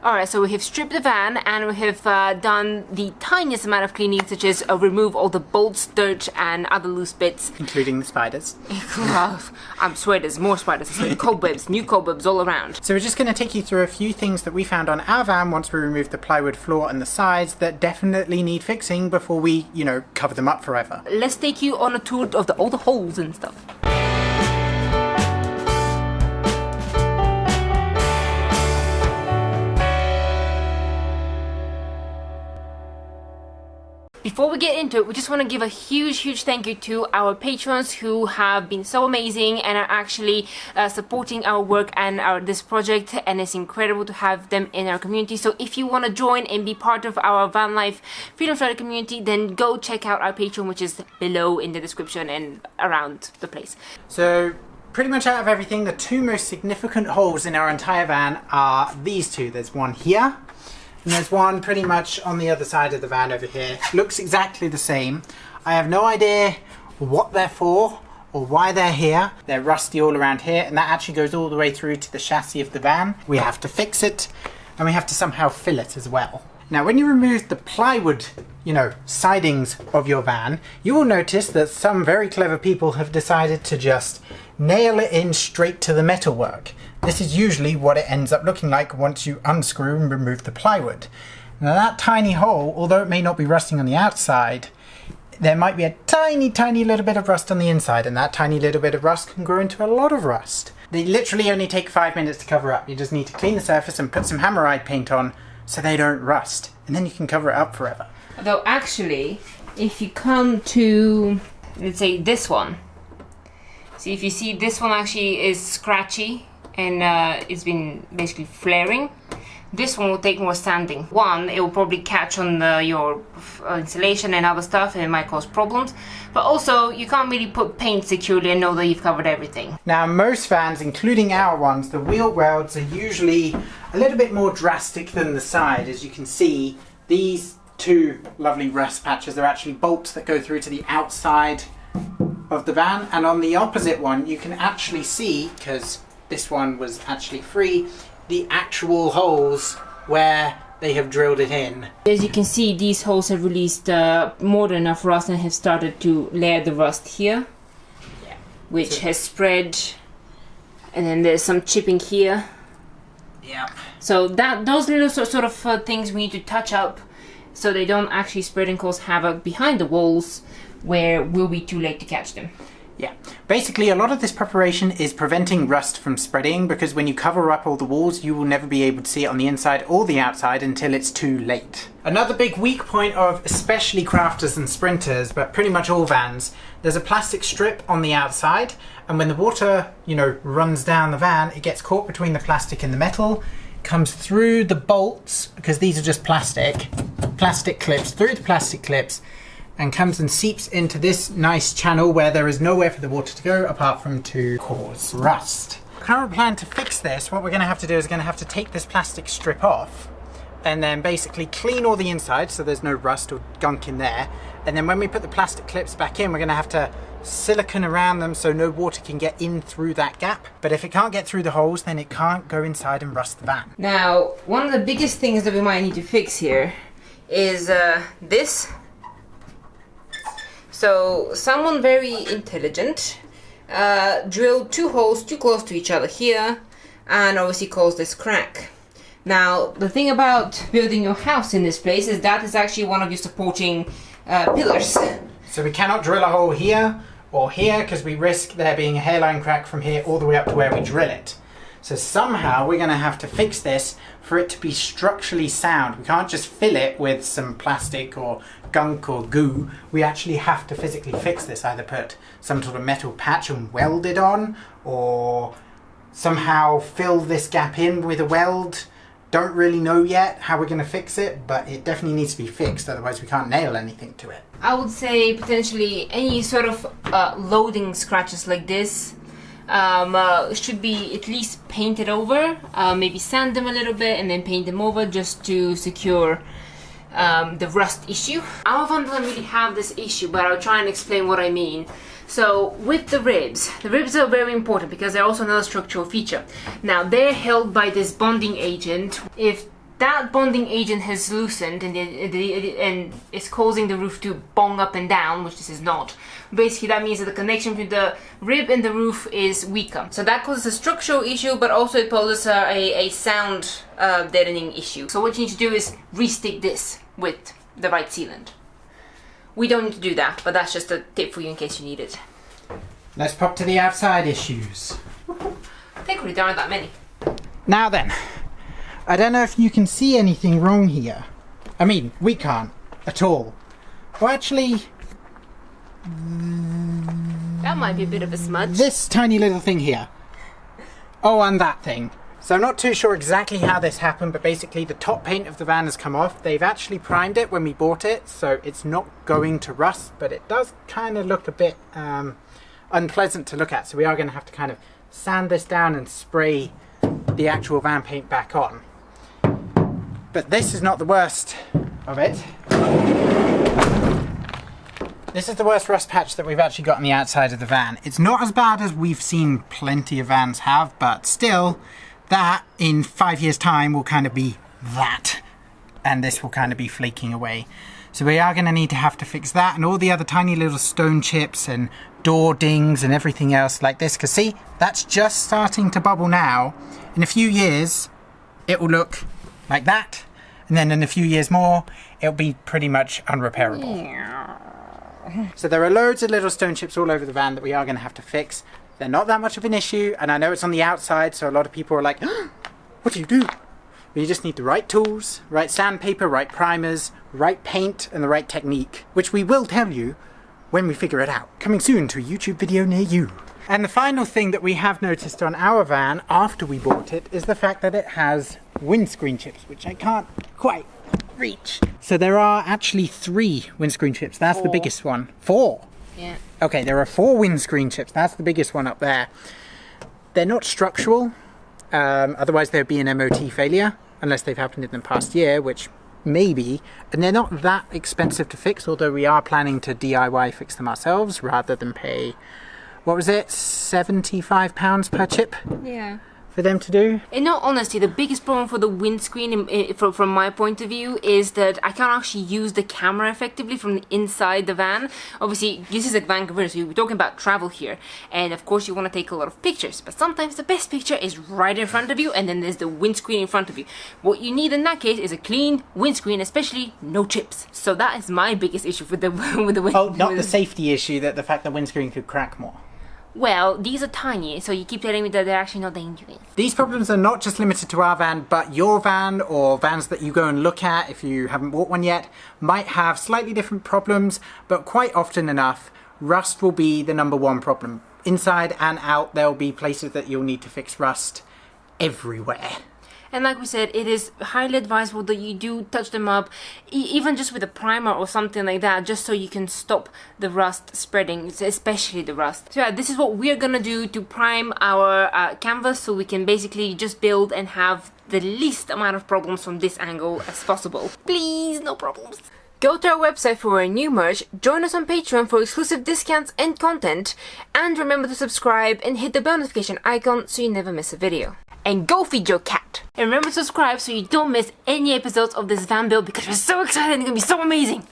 Alright, so we have stripped the van and we have done the tiniest amount of cleaning, such as remove all the bolts, dirt and other loose bits. Including the spiders. I swear there's more spiders. There's like cobwebs, new cobwebs all around. So we're just going to take you through a few things that we found on our van once we removed the plywood floor and the sides that definitely need fixing before we, you know, cover them up forever. Let's take you on a tour of all the holes and stuff. Before we get into it, we just want to give a huge thank you to our patrons who have been so amazing and are actually supporting our work and this project, and it's incredible to have them in our community. So if you want to join and be part of our van life freedom strider community, then go check out our Patreon, which is below in the description and around the place. So pretty much out of everything, the two most significant holes in our entire van are these two. There's one here. And there's one pretty much on the other side of the van over here. Looks exactly the same. I have no idea what they're for or why they're here. They're rusty all around here, and that actually goes all the way through to the chassis of the van. We have to fix it, and we have to somehow fill it as well. Now, when you remove the plywood, you know, sidings of your van, you will notice that some very clever people have decided to just nail it in straight to the metalwork. This is usually what it ends up looking like once you unscrew and remove the plywood. Now that tiny hole, although it may not be rusting on the outside, there might be a tiny little bit of rust on the inside, and that tiny little bit of rust can grow into a lot of rust. They literally only take 5 minutes to cover up. You just need to clean the surface and put some hammerite paint on so they don't rust, and then you can cover it up forever. Although actually, if you come to, let's say this one, see if you see this one actually is scratchy and it's been basically flaring. This one will take more sanding. One, it will probably catch on your insulation and other stuff, and it might cause problems. But also, you can't really put paint securely and know that you've covered everything. Now, most vans, including our ones, the wheel welds are usually a little bit more drastic than the side. As you can see, these two lovely rust patches are actually bolts that go through to the outside of the van. And on the opposite one, you can actually see, because this one was actually free, the actual holes where they have drilled it in. As you can see, these holes have released more than enough rust and have started to layer the rust here, which has spread, and then there's some chipping here. Yeah. So those little sort of things we need to touch up so they don't actually spread and cause havoc behind the walls where we'll be too late to catch them. Yeah, basically a lot of this preparation is preventing rust from spreading, because when you cover up all the walls, you will never be able to see it on the inside or the outside until it's too late. Another big weak point of especially crafters and sprinters, but pretty much all vans, there's a plastic strip on the outside, and when the water, you know, runs down the van, it gets caught between the plastic and the metal, comes through the bolts, because these are just plastic clips, through the plastic clips, and comes and seeps into this nice channel where there is nowhere for the water to go apart from to cause rust. Current plan to fix this, what we're going to have to do is going to have to take this plastic strip off and then basically clean all the inside so there's no rust or gunk in there, and then when we put the plastic clips back in, we're going to have to silicone around them so no water can get in through that gap. But if it can't get through the holes, then it can't go inside and rust the van. Now, one of the biggest things that we might need to fix here is this. So someone very intelligent drilled two holes too close to each other here, and obviously caused this crack. Now, the thing about building your house in this place is that is actually one of your supporting pillars. So we cannot drill a hole here or here, because we risk there being a hairline crack from here all the way up to where we drill it. So somehow we're going to have to fix this for it to be structurally sound. We can't just fill it with some plastic or gunk or goo. We actually have to physically fix this, either put some sort of metal patch and weld it on, or somehow fill this gap in with a weld. Don't really know yet how we're going to fix it, but it definitely needs to be fixed, otherwise we can't nail anything to it. I would say potentially any sort of loading scratches like this should be at least painted over, maybe sand them a little bit and then paint them over just to secure the rust issue. Our van doesn't really have this issue, but I'll try and explain what I mean. So with the ribs are very important because they're also another structural feature. Now they're held by this bonding agent. If that bonding agent has loosened and it's causing the roof to bong up and down, which this is not. Basically, that means that the connection between the rib and the roof is weaker. So that causes a structural issue, but also it poses a sound deadening issue. So what you need to do is re-stick this with the right sealant. We don't need to do that, but that's just a tip for you in case you need it. Let's pop to the outside issues. Thankfully, there aren't that many. Now then, I don't know if you can see anything wrong here. I mean, we can't at all. Well, actually, that might be a bit of a smudge. This tiny little thing here. Oh, and that thing. So I'm not too sure exactly how this happened, but basically the top paint of the van has come off. They've actually primed it when we bought it, so it's not going to rust, but it does kind of look a bit unpleasant to look at. So we are going to have to kind of sand this down and spray the actual van paint back on. But this is not the worst of it. This is the worst rust patch that we've actually got on the outside of the van. It's not as bad as we've seen plenty of vans have, but still, that in 5 years' time will kind of be that. And this will kind of be flaking away. So we are going to need to have to fix that and all the other tiny little stone chips and door dings and everything else like this. Because see, that's just starting to bubble now. In a few years, it will look like that. And then in a few years more, it'll be pretty much unrepairable. So there are loads of little stone chips all over the van that we are going to have to fix. They're not that much of an issue, and I know it's on the outside, so a lot of people are like, what do you do? But you just need the right tools, right sandpaper, right primers, right paint, and the right technique, which we will tell you when we figure it out. Coming soon to a YouTube video near you. And the final thing that we have noticed on our van after we bought it is the fact that it has windscreen chips, which I can't quite reach. So there are actually 3 windscreen chips. That's 4. The biggest one. 4? Yeah. Okay, there are 4 windscreen chips. That's the biggest one up there. They're not structural. Otherwise there'd be an MOT failure, unless they've happened in the past year, which maybe. And they're not that expensive to fix, although we are planning to DIY fix them ourselves rather than pay, what was it, £75 per chip? Yeah. For them to do. In all honesty, the biggest problem for the windscreen from my point of view is that I can't actually use the camera effectively from the inside the van. Obviously, this is a Vancouver, so we're talking about travel here, and of course you want to take a lot of pictures, but sometimes the best picture is right in front of you, and then there's the windscreen in front of you. What you need in that case is a clean windscreen, especially no chips. So that is my biggest issue with the windscreen. Oh, not the safety issue, that the fact the windscreen could crack more. Well, these are tiny, so you keep telling me that they're actually not dangerous. These problems are not just limited to our van, but your van or vans that you go and look at if you haven't bought one yet might have slightly different problems, but quite often enough, rust will be the #1 problem. Inside and out, there will be places that you'll need to fix rust everywhere. And like we said, it is highly advisable that you do touch them up, even just with a primer or something like that, just so you can stop the rust spreading, especially the rust. So yeah, this is what we're gonna do to prime our canvas, so we can basically just build and have the least amount of problems from this angle as possible. Please, no problems. Go to our website for our new merch, join us on Patreon for exclusive discounts and content, and remember to subscribe and hit the bell notification icon so you never miss a video. And go feed your cat! And remember to subscribe so you don't miss any episodes of this van build, because we're so excited and it's gonna be so amazing!